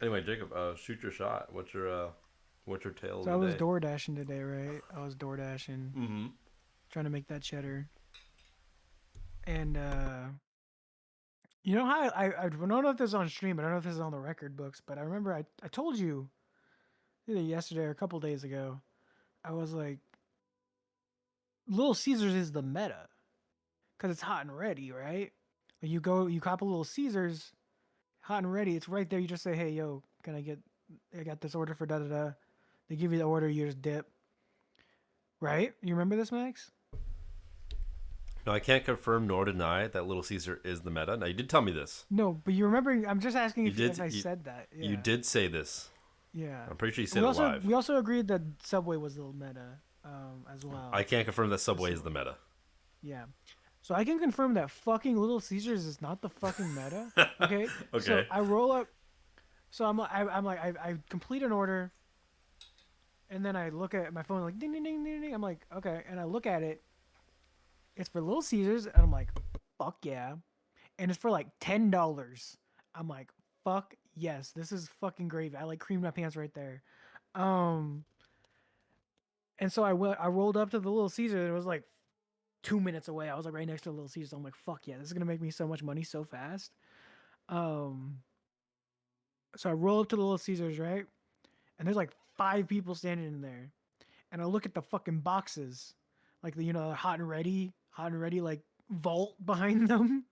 Anyway, Jacob, shoot your shot. What's your tale So of I the was day? door dashing today, right? I was door dashing, Mm-hmm. trying to make that cheddar. And you know how I don't know if this is on stream, I don't know if this is on the record books, but I remember I told you either yesterday or a couple days ago, I was like, Little Caesars is the meta because it's hot and ready, right? Like you cop a Little Caesars, hot and ready. It's right there. You just say, hey, yo, can I get? I got this order for da da da. They give you the order. You just dip, right? You remember this, Max? No, I can't confirm nor deny that Little Caesar is the meta. Now, you did tell me this. No, but you remember? I'm just asking You if did. I You, said that. you Yeah, did say this. yeah. I'm pretty sure you And said it live. we also agreed that Subway was the meta, as I well. can't confirm that Subway is So the meta. yeah. So I can confirm that fucking Little Caesars is not the fucking meta. Okay. So Okay. I roll up. So I'm like I complete an order, and then I look at my phone like ding ding ding ding ding. I'm like okay, and I look at it. It's for Little Caesars, and I'm like, fuck yeah. And it's for like $10. I'm like, fuck yes, this is fucking gravy. I like creamed my pants right there. Um, and so I rolled up to the Little Caesars. And it was like 2 minutes away. I was like right next to the Little Caesars. So I'm like, fuck yeah, this is gonna make me so much money so fast. Um, so I roll up to the Little Caesars, right? And there's like 5 people standing in there. And I look at the fucking boxes, like the hot and ready like vault behind them.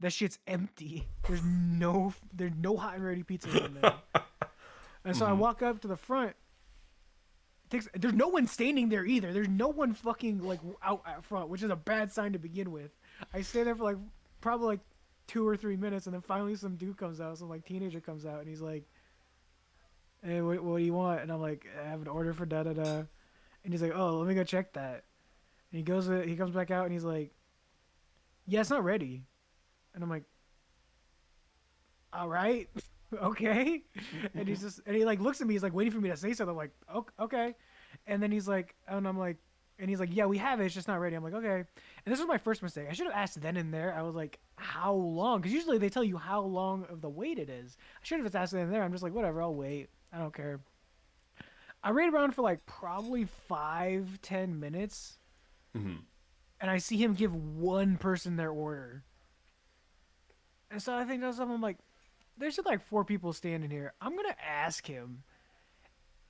That shit's empty. There's no hot and ready pizzas in there. And so I Mm-hmm. walk up to the front. There's no one standing there either. There's no one fucking like out front, which is a bad sign to begin with. I stay there for like probably like 2 or 3 minutes, and then finally some dude comes out, some like teenager comes out, and he's like, "Hey, what do you want?" And I'm like, "I have an order for da da da," and he's like, "Oh, let me go check that." And he comes back out, and he's like, "Yeah, it's not ready." And I'm like, "All right, okay." And he like looks at me, he's like waiting for me to say something. I'm like, Okay. And then I'm like, and he's like, yeah, we have it. It's just not ready. I'm like, okay. And this was my first mistake. I should have asked then and there. I was like, how long? Because usually they tell you how long of the wait it is. I should have just asked then and there. I'm just like, whatever, I'll wait. I don't care. I waited around for like probably 5, 10 minutes, Mm-hmm. and I see him give one person their order. And so I think that's something I'm like, there's just like 4 people standing here. I'm gonna ask him.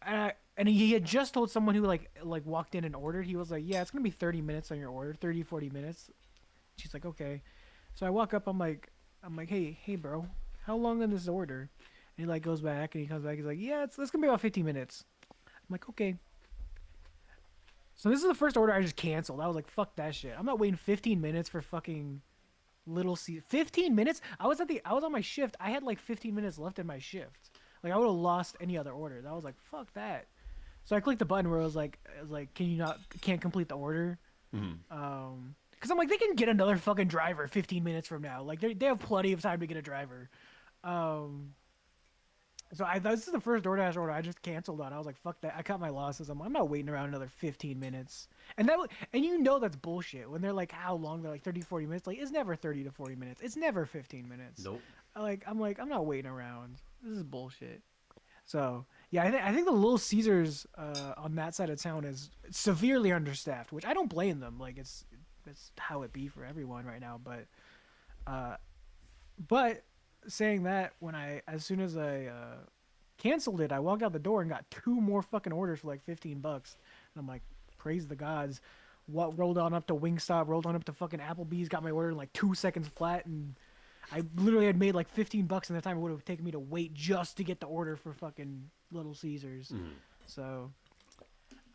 And he had just told someone who like walked in and ordered. He was like, "Yeah, it's gonna be 30 minutes on your order, 30, 40 minutes." She's like, "Okay." So I walk up. I'm like, hey, bro, how long on this order? And he like goes back and he comes back. He's like, "Yeah, it's gonna be about 15 minutes." I'm like, "Okay." So this is the first order I just canceled. I was like, "Fuck that shit. I'm not waiting 15 minutes for fucking Little C. 15 minutes? I was on my shift. I had like 15 minutes left in my shift. Like I would have lost any other orders. I was like, fuck that. So I clicked the button where I was like, can't complete the order. Mm-hmm. Because I'm like, they can get another fucking driver 15 minutes from now. Like they have plenty of time to get a driver. Um, so this is the first DoorDash order I just canceled on. I was like, fuck that. I cut my losses. I'm not waiting around another 15 minutes. And you know that's bullshit when they're like, how long? They're like 30, 40 minutes. Like it's never 30 to 40 minutes. It's never 15 minutes. Nope. I'm not waiting around. This is bullshit. So yeah, I think the Little Caesars on that side of town is severely understaffed, which I don't blame them. Like it's how it be for everyone right now. Uh, but saying that, when I as soon as I canceled it, I walked out the door and got 2 more fucking orders for like $15, and I'm like, praise the gods. What rolled on up to Wingstop, rolled on up to fucking Applebee's, got my order in like 2 seconds flat, and I literally had made like $15 in the time it would have taken me to wait just to get the order for fucking Little Caesars. Mm-hmm. So,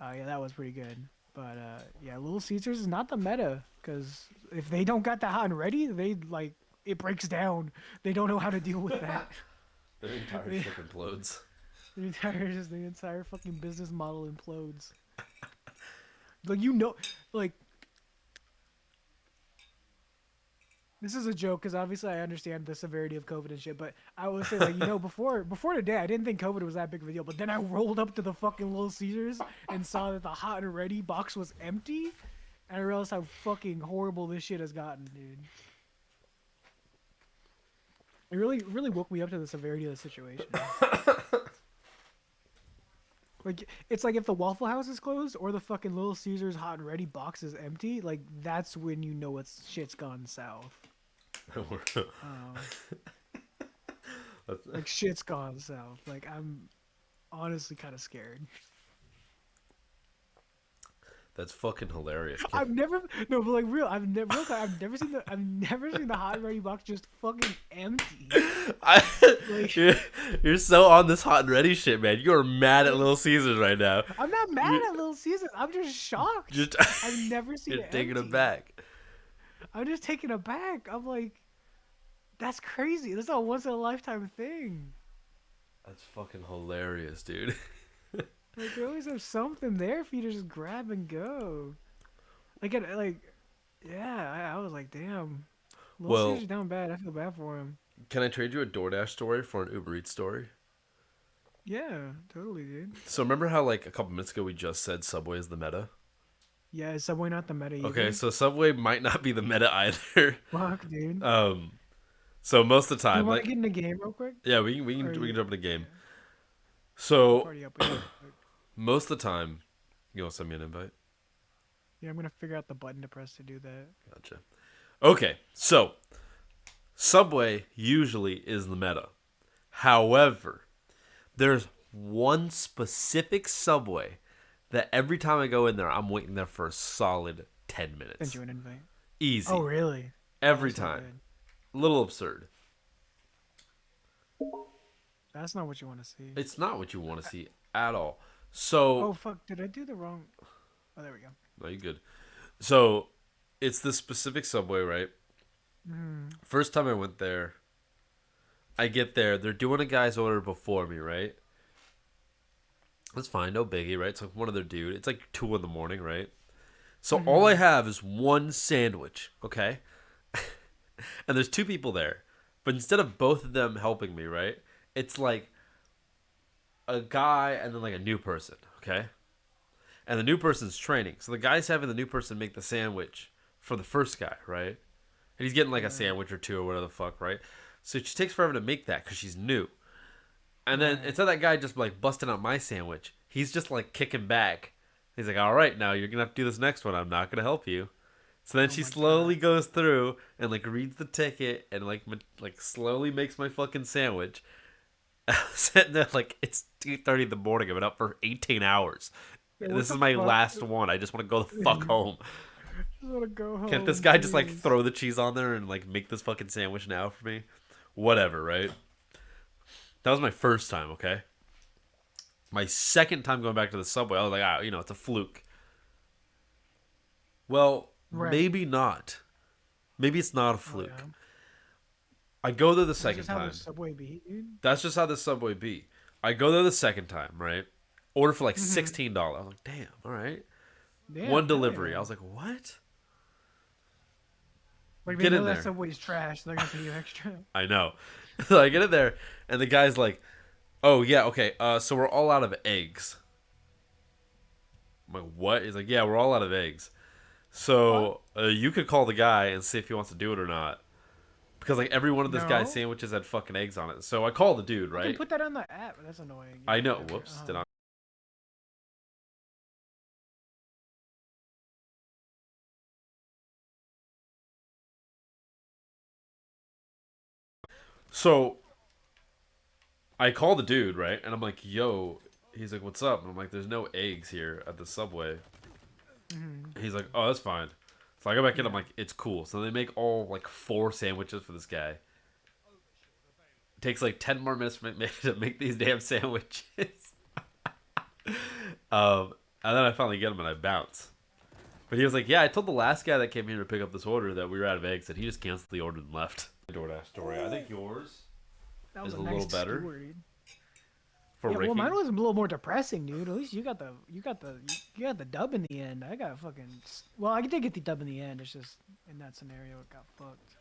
yeah, that was pretty good. But yeah, Little Caesars is not the meta because if they don't got the hot and ready, they like it breaks down. They don't know how to deal with that. Their entire the ship implodes. the entire fucking business model implodes. Like like this is a joke because obviously I understand the severity of COVID and shit, but I would say like before today I didn't think COVID was that big of a deal, but then I rolled up to the fucking Little Caesars and saw that the hot and ready box was empty, and I realized how fucking horrible this shit has gotten, dude. It really woke me up to the severity of the situation. Like it's like if the Waffle House is closed or the fucking Little Caesars hot and ready box is empty, like that's when you know it's shit's gone south. Um, like shit's gone south. Like I'm honestly kind of scared. That's fucking hilarious. I've never no, but like real. I've never seen the hot and ready box just fucking empty. I, Like, you're, you're so on this hot and ready shit, man. You are mad at Little Caesars right now. I'm not mad You at Little Caesars. I'm just shocked. just I've never seen you're it taking it empty. back. I'm just taken aback. I'm like, that's crazy. That's a once in a lifetime thing. That's fucking hilarious, dude. Like they always have something there for you to just grab and go. Like, yeah. I was like, damn. Little Well, Caesar's down bad. I feel bad for him. can I trade you a DoorDash story for an Uber Eats story? Yeah, totally, dude. So remember how like a couple minutes ago we just said Subway is the meta? Yeah, is Subway not the meta Okay, either? so Subway might not be the meta either. Fuck, dude. um, so most of the Do you time, want to like get in the game real quick? yeah, we can Or we can you? jump in the game. Yeah, I'll So party up with you real quick. most of the time, you want to send me an invite? Yeah, I'm gonna figure out the button to press to do that. Gotcha. Okay, so Subway usually is the meta. However, there's one specific Subway that every time I go in there, I'm waiting there for a solid 10 Send minutes. you an invite. Oh, Easy. really? Oh, Every that's not time. good. A little absurd. That's not what you want to see. It's not what you want to see at all. Oh So, fuck! Did I do the wrong? Oh, there we go. no, you good. So, it's this specific Subway, right? Mm, First time I went there, I get there, they're doing a guy's order before me, right? That's fine, no biggie, right? It's like one other dude. It's like 2 in the morning, right? So all I mm-hmm. have is one sandwich, okay? And there's two people there. But instead of both of them helping me, right? It's like a guy and then like a new person, okay? And the new person's training. So the guy's having the new person make the sandwich for the first guy, right? And he's getting like a Right. sandwich or two or whatever the fuck, right? So she takes forever to make that because she's new. And then Right. instead of that guy just like busting out my sandwich, he's just like kicking back. He's like, all right, now you're going to have to do this next one. I'm not going to help you. So then Oh she my slowly god. goes through and like reads the ticket and like slowly makes my fucking sandwich. I'm sitting there like it's 2:30 in the morning. I've been up for 18 hours. Yeah, what This is the my fuck? last one. I just want to go the fuck home. Just wanna go Can't this home, guy just like please. throw the cheese on there and like make this fucking sandwich now for me? Whatever, right? That was my first time, okay? My second time going back to the Subway, I was like, it's a fluke. Well, Right. maybe not. Maybe it's not a Oh yeah. fluke. I go there the That's second just how the time. subway be, dude. That's just how the Subway be. I go there the second time, right? Order for like Mm-hmm. $16. I was like, damn, all right. One Damn. Hell delivery. yeah. I was like, what? Like they Get in know that there. subway's trash. So they're gonna pay you extra. I know. So I get in there, and the guy's like, oh, yeah, okay, so we're all out of eggs. I'm like, what? He's like, yeah, we're all out of eggs. What? So you could call the guy and see if he wants to do it or not. Because like every one of this guy's No. sandwiches had fucking eggs on it. So I call the dude, I can right? put that on the app. That's annoying. I Yeah. know. Whatever. Whoops. Did I? So I call the dude, right? And I'm like, yo. He's like, what's up? And I'm like, there's no eggs here at the Subway. Mm-hmm. He's like, oh, that's fine. So I go back in. I'm Yeah. like, it's cool. So they make all like 4 sandwiches for this guy. It takes like 10 more minutes for me to make these damn sandwiches. um, and then I finally get them and I bounce. But he was like, yeah, I told the last guy that came here to pick up this order that we were out of eggs, and he just canceled the order and left. DoorDash story. I think yours That was is a a nice little better story. for Yeah, well, Ricky. mine was a little more depressing, dude. At least you got the dub in the end. I got fucking. Well, I did get the dub in the end. It's just in that scenario, it got fucked.